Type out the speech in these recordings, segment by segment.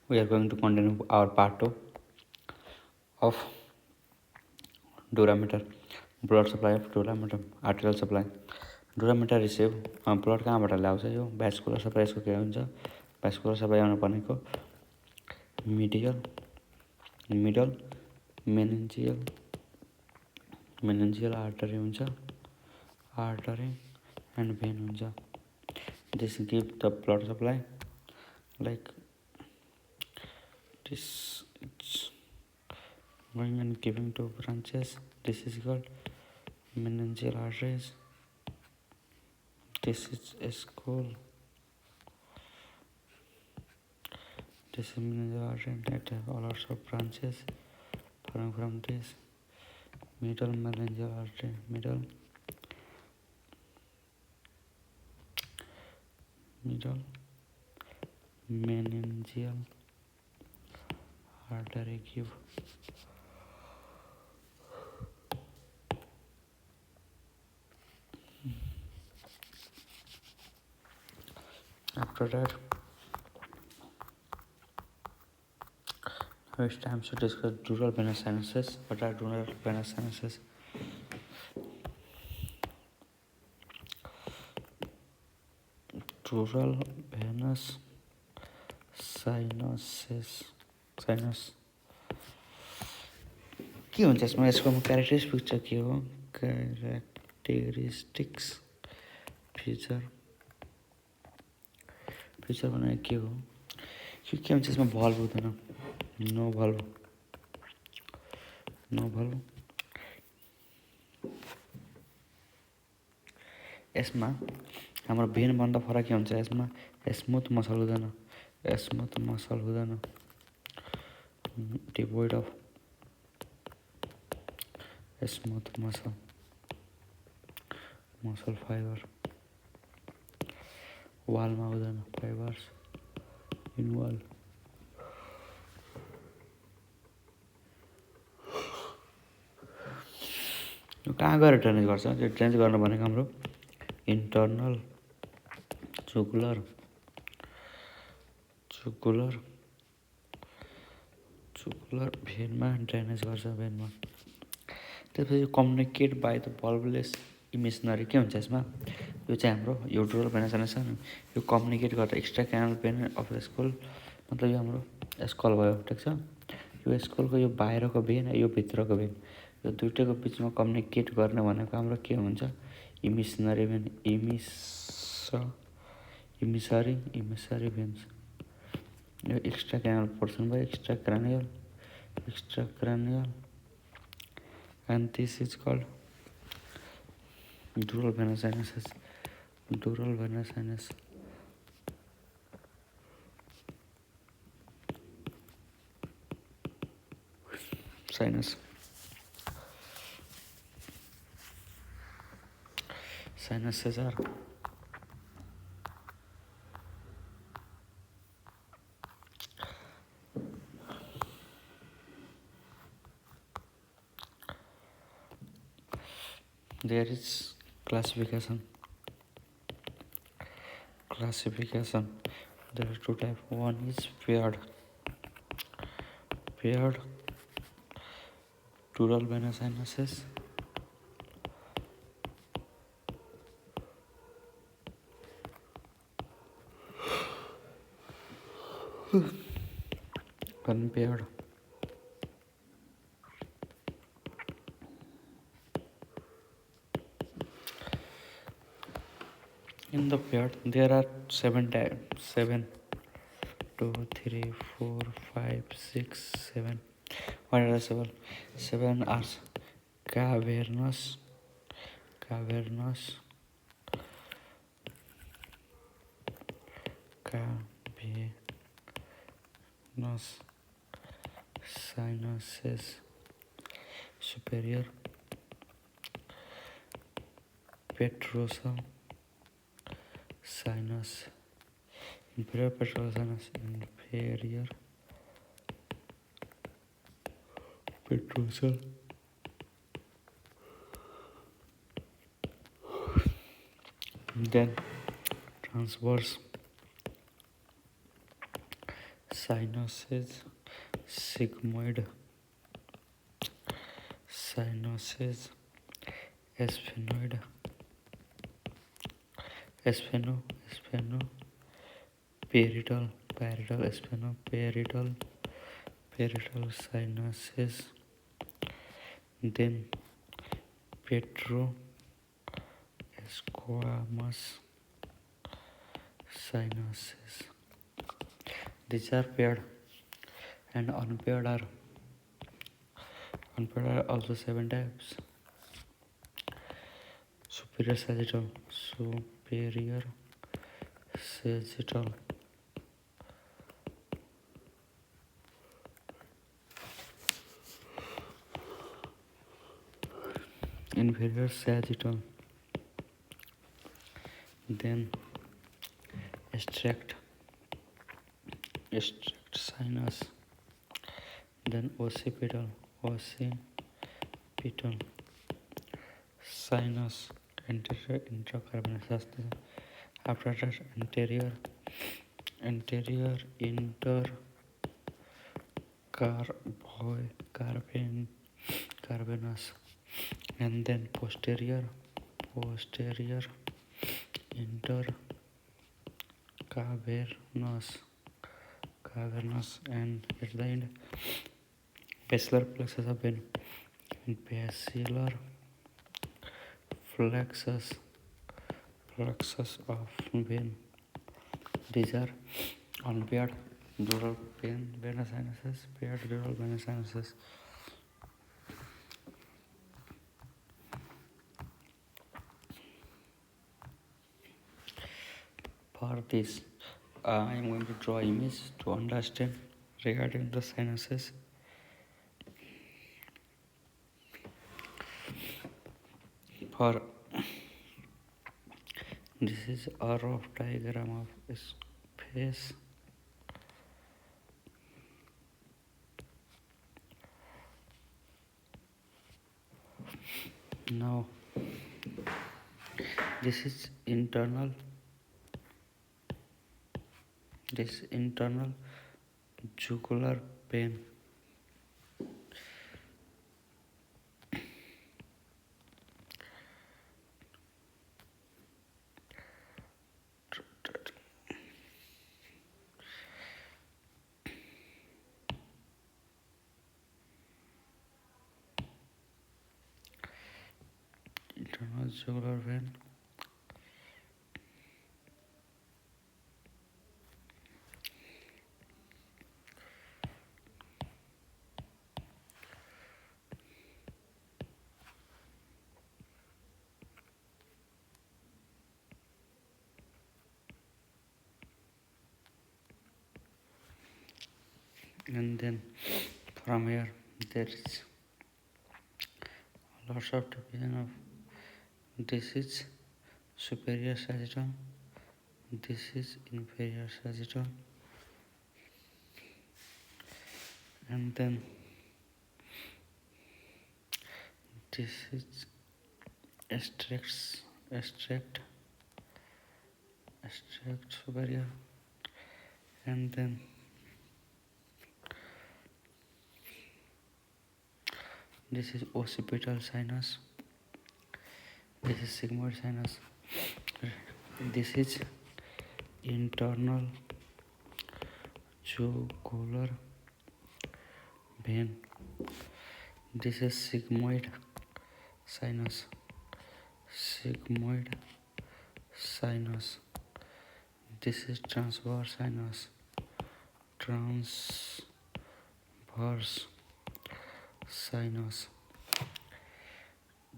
We are going to continue our part 2 of Durameter, blood supply of Durameter, arterial supply. Durameter receive blood कहाँबाट ल्याउँछ यो vascular supply यसको के हुन्छ vascular supply आउनु भनेको medial meningeal artery हुन्छ artery end भेन हुन्छ this give the blood supply like this is going and giving two branches. This is called meningeal arteries. This is called this is meningeal artery that have all sorts of branches from this middle meningeal artery, middle meningeal artery give after that now it's time to discuss dural venous sinuses. What are dural venous sinuses? Dural venous sinuses sinus के हुन्छ यसमा यसको characteristics चाहिँ के हो characteristics feature भनेको के हो के हुन्छ यसमा भल्भ हुँदैन नो भल्भ यसमा हाम्रो भेनभन्दा फरक के हुन्छ यसमा स्मुथ मसल हुँदैन डिभोइड of smooth muscle fiber wall मा हुँदैन fibers in wall यो कहाँ गएर ड्रेनेज गर्छ यो ड्रेनेज गर्नु भनेको हाम्रो इन्टर्नल जुगुलर भेनमा ड्रेनेज गर्छ भेनमा त्यसपछि कम्युनिकेट बाई द बल्बलेस इमेजनरी के हुन्छ यसमा यो चाहिँ हाम्रो यो डुरल भेनस साइनस छ यो कम्युनिकेट गर्दा एक्स्ट्रा क्यानल भेन अफ स्कुल मतलब यो हाम्रो स्कल भयो ठिक छ यो स्कलको यो बाहिरको भेन यो भित्रको भेन यो दुईटैको बिचमा कम्युनिकेट गर्ने भनेको हाम्रो के हुन्छ इमिसनरी भेन इमिसरी भेन्स यो एक्स्ट्रा क्यानल पोर्सन भयो extra cranial and this is called dural venous sinuses are there is classification there are two types one is paired dural venous sinuses unpaired in the paired there are 7 types 7 2 3 4 5 6 7 what are the 7 are cavernous sinuses superior petrosal sinus inferior petrosal sinus inferior petrosal then transverse sinuses, sigmoid, sinuses, sphenoid, spheno, parietal, spheno, parietal sinuses, then petrosquamous sinuses. These are paired, and unpaired are also 7 types. Superior sagittal, inferior sagittal, then extract sinus, then occipital sinus, anterior intracarbonous. After that, anterior intercarbonous, and then posterior intercavernous, and at the end basilar plexus of vein, basilar plexus of vein. These are unpaired dural venous sinuses, paired dural venous sinuses. For this, I am going to draw image to understand regarding the sinuses. For this is a rough diagram of space. Now this is internal jugular vein. Internal jugular vein. And then from here there is lots of division of. This is superior sagittal, this is inferior sagittal, and then this is extract superior, and then this is occipital sinus, this is sigmoid sinus, this is internal jugular vein, this is sigmoid sinus, this is transverse sinus,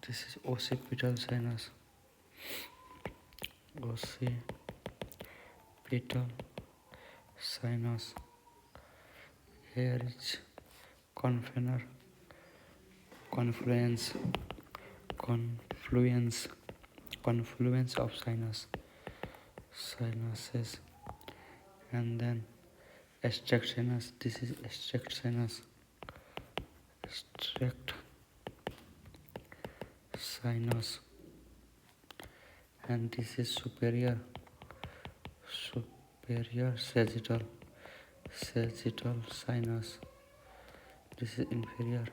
this is occipital sinus, here is confluence of sinuses, and then extract sinus, this is extract sinus, and this is superior sagittal sagittal sinus. This is inferior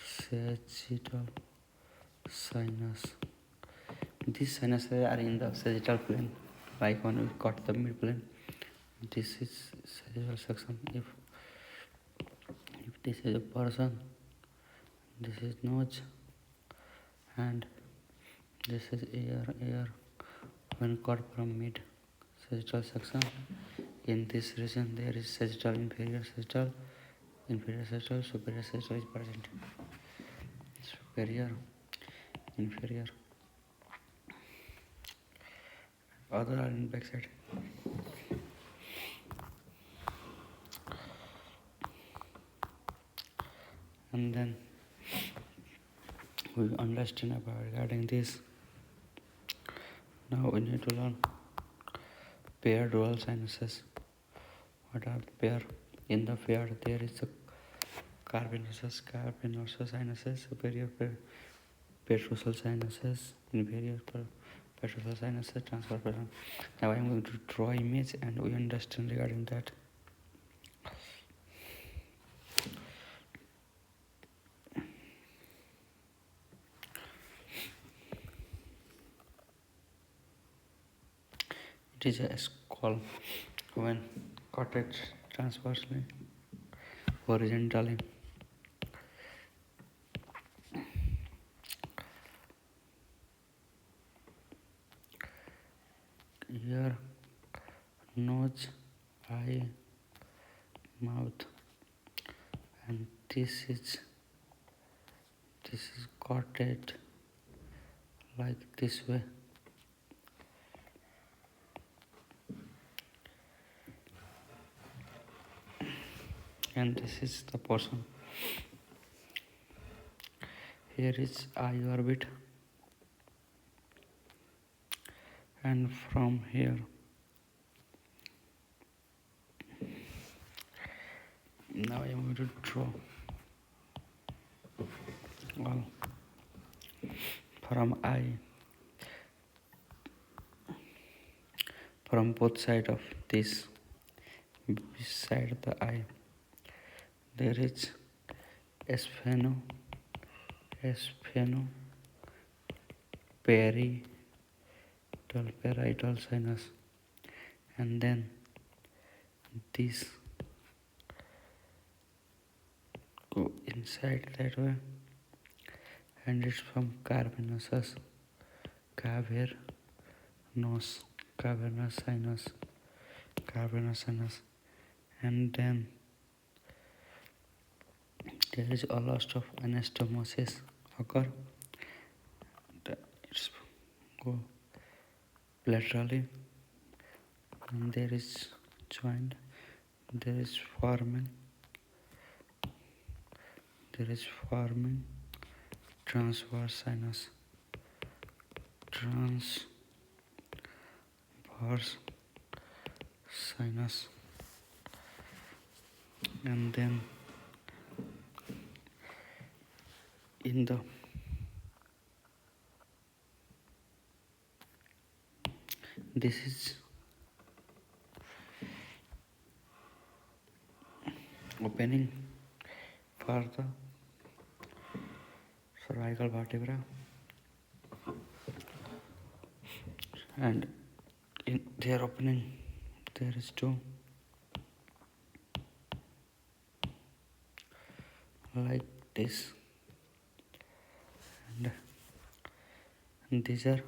sagittal sinus. These sinuses are in the sagittal plane, like when we cut the midplane. This is sagittal section. If this is a person, this is nose, and this is ear. When cut from mid sagittal section, in this region there is sagittal, inferior sagittal, superior sagittal is present. Superior, inferior, other are in back side. And then we understand about regarding this. Now we need to learn pair dural sinuses. What are pair? In the pair there is a cavernosus sinuses, superior petrosal sinuses, inferior petrosal sinuses, transfer pattern. Now I am going to draw image and we understand regarding that. It is a skull when cutted transversely, horizontally. Ear, nose, eye, mouth, and this is cutted like this way. And this is the portion. Here is eye orbit, and from here now I am going to draw all from eye, from both sides of this, beside the eye there is spheno parietal sinus, and then this go inside that way, and it's from cavernous sinus, and then there is a lot of anastomosis occur. It's go laterally, and there is joint, there is forming transverse sinus, and then in the this is opening for the cervical vertebra, and in their opening there is two, like this, and these are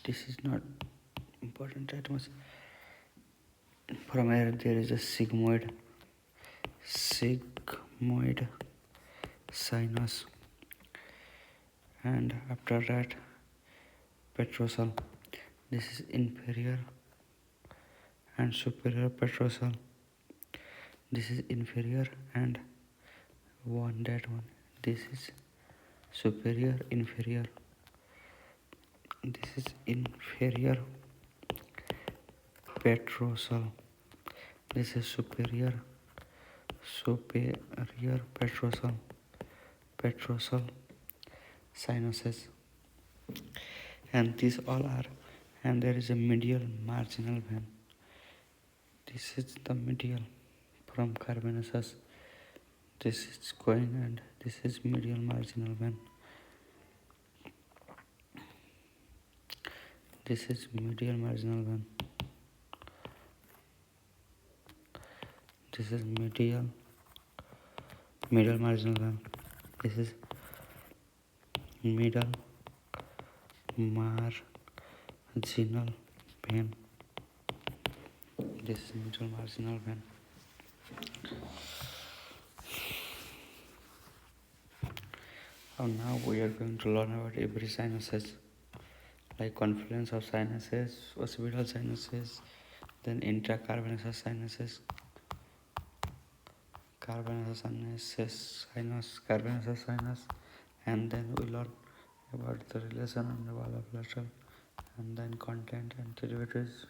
this is not important that much. From here there is a sigmoid sinus, and after that petrosal. This is inferior and superior petrosal. This is inferior and that one. This is superior, inferior. This is inferior petrosal. This is superior petrosal. sinuses, and these all are, and there is a medial marginal vein. This is the medial from carbonaceous. This is going, and this is medial marginal vein. This is medial marginal vein. This is medial marginal vein. This is middle marginal vein. This is middle marginal vein. And now we are going to learn about every sinuses, like confluence of sinuses, occipital sinuses, then intracarbonaceous sinuses, carbonaceous sinus, and then we learn about the relation and the wall of lateral, and then content and derivatives.